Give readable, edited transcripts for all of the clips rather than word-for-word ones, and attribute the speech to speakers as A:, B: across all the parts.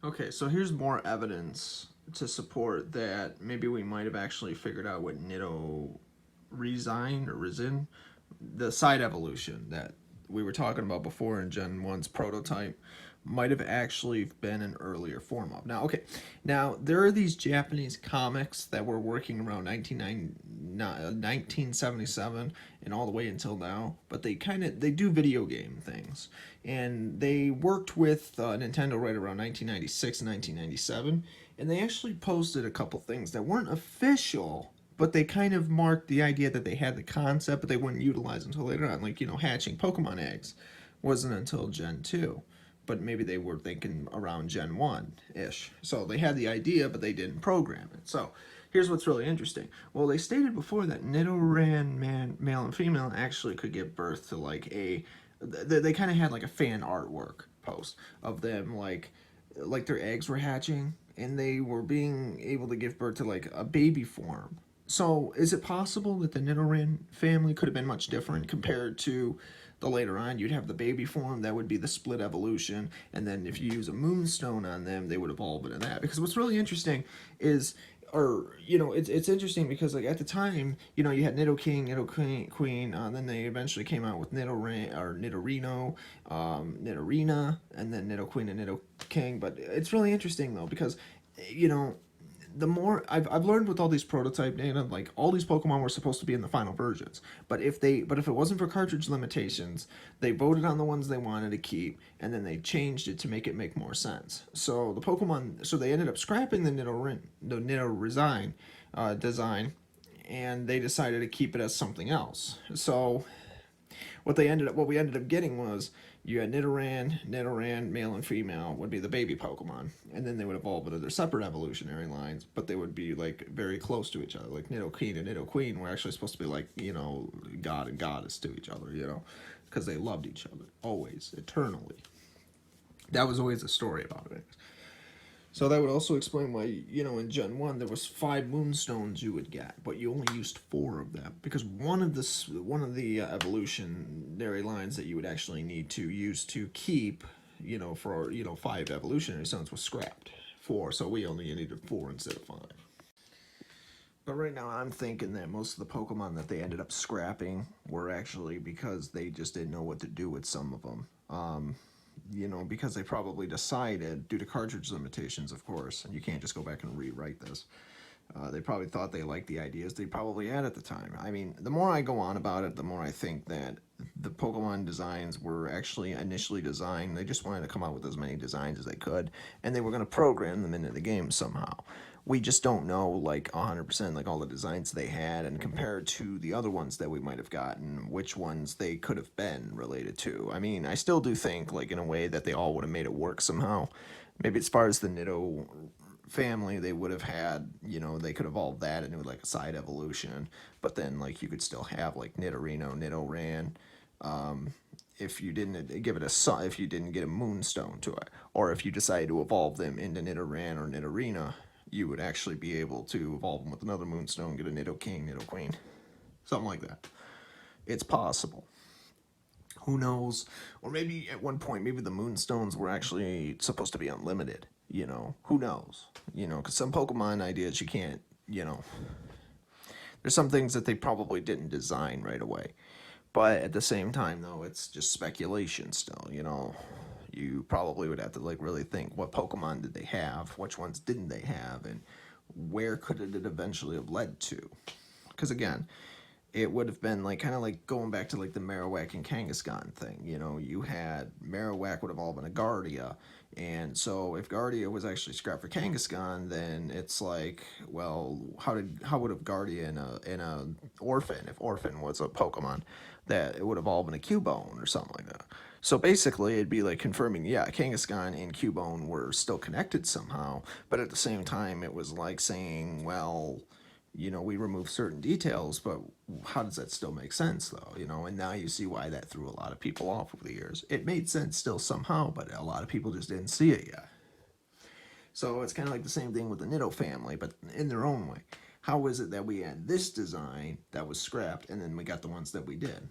A: Okay, so here's more evidence to support that maybe we might have actually figured out what Risen, the side evolution that we were talking about before in Gen 1's prototype, might have actually been an earlier form of. Now, okay, now there are these Japanese comics that were working around 1977 and all the way until now, but they do video game things, and they worked with Nintendo right around 1996 and 1997, and they actually posted a couple things that weren't official, but they kind of marked the idea that they had the concept, but they wouldn't utilize until later on. Like, hatching Pokemon eggs wasn't until Gen 2, but maybe they were thinking around Gen 1-ish. So they had the idea, but they didn't program it. So here's what's really interesting. Well, they stated before that Nidoran male and female actually could give birth to like they kind of had like a fan artwork post of them like their eggs were hatching and they were being able to give birth to like a baby form. So is it possible that the Nidoran family could have been much different compared to the later on? You'd have the baby form, that would be the split evolution, and then if you use a moonstone on them, they would evolve into that. Because what's really interesting is, it's interesting because like at the time, you had Nidoking, Nidoqueen, then they eventually came out with Nidoreign or Nidorino, Nidorina, and then Nidoqueen and Nidoking. But it's really interesting though because, the more I've learned with all these prototype data, like all these Pokemon were supposed to be in the final versions. But if it wasn't for cartridge limitations, they voted on the ones they wanted to keep, and then they changed it to make it make more sense. So the Pokemon, so they ended up scrapping the Nidoreign design, and they decided to keep it as something else. So what we ended up getting was you had Nidoran, male and female would be the baby Pokemon, and then they would evolve into their separate evolutionary lines, but they would be like very close to each other. Like Nidoking and Nidoqueen were actually supposed to be like god and goddess to each other, because they loved each other always, eternally. That was always the story about it. So that would also explain why, in Gen 1 there was 5 moonstones you would get, but you only used 4 of them because one of the evolutionary lines that you would actually need to use to keep, for 5 evolutionary stones was scrapped. 4, so we only needed 4 instead of 5. But right now I'm thinking that most of the Pokemon that they ended up scrapping were actually because they just didn't know what to do with some of them. Because they probably decided, due to cartridge limitations, of course, and you can't just go back and rewrite this, they probably thought they liked the ideas they probably had at the time. I mean, the more I go on about it, the more I think that the Pokemon designs were actually initially designed, they just wanted to come out with as many designs as they could, and they were going to program them into the game somehow. We just don't know, like, 100%, like, all the designs they had, and compared to the other ones that we might have gotten, which ones they could have been related to. I mean, I still do think, like, in a way that they all would have made it work somehow. Maybe as far as the Nido family, they would have had, they could evolve that into, like, a side evolution, but then, like, you could still have, like, Nidorino, Nidoran, if you didn't give it if you didn't get a moonstone to it, or if you decided to evolve them into Nidoran or Nidorina, you would actually be able to evolve them with another moonstone, get a Nidoking, Nidoqueen, something like that. It's possible. Who knows? Or maybe at one point, maybe the moonstones were actually supposed to be unlimited. Who knows? Because some Pokemon ideas you can't. There's some things that they probably didn't design right away. But at the same time, though, it's just speculation still, You probably would have to, like, really think what Pokemon did they have, which ones didn't they have, and where could it eventually have led to? Because, again, it would have been, like, kind of like going back to, like, the Marowak and Kangaskhan thing, You had Marowak would have all been a Guardia, and so if Guardia was actually scrapped for Kangaskhan, then it's like, well, how would have Guardia in a Orphan, if Orphan was a Pokemon, that it would have all been a Cubone or something like that. So basically, it'd be like confirming, yeah, Kangaskhan and Cubone were still connected somehow, but at the same time, it was like saying, well, we remove certain details, but how does that still make sense, though? And now you see why that threw a lot of people off over the years. It made sense still somehow, but a lot of people just didn't see it yet. So it's kind of like the same thing with the Nido family, but in their own way. How is it that we had this design that was scrapped, and then we got the ones that we did?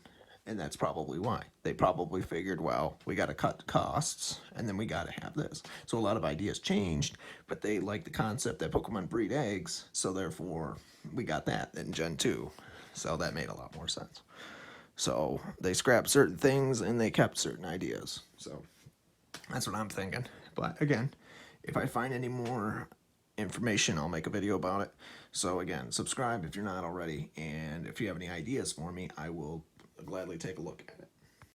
A: And that's probably why. They probably figured, well, we got to cut costs, and then we got to have this. So a lot of ideas changed, but they like the concept that Pokemon breed eggs, so therefore we got that in Gen 2. So that made a lot more sense. So they scrapped certain things, and they kept certain ideas. So that's what I'm thinking. But again, if I find any more information, I'll make a video about it. So again, subscribe if you're not already, and if you have any ideas for me, I will gladly take a look at it.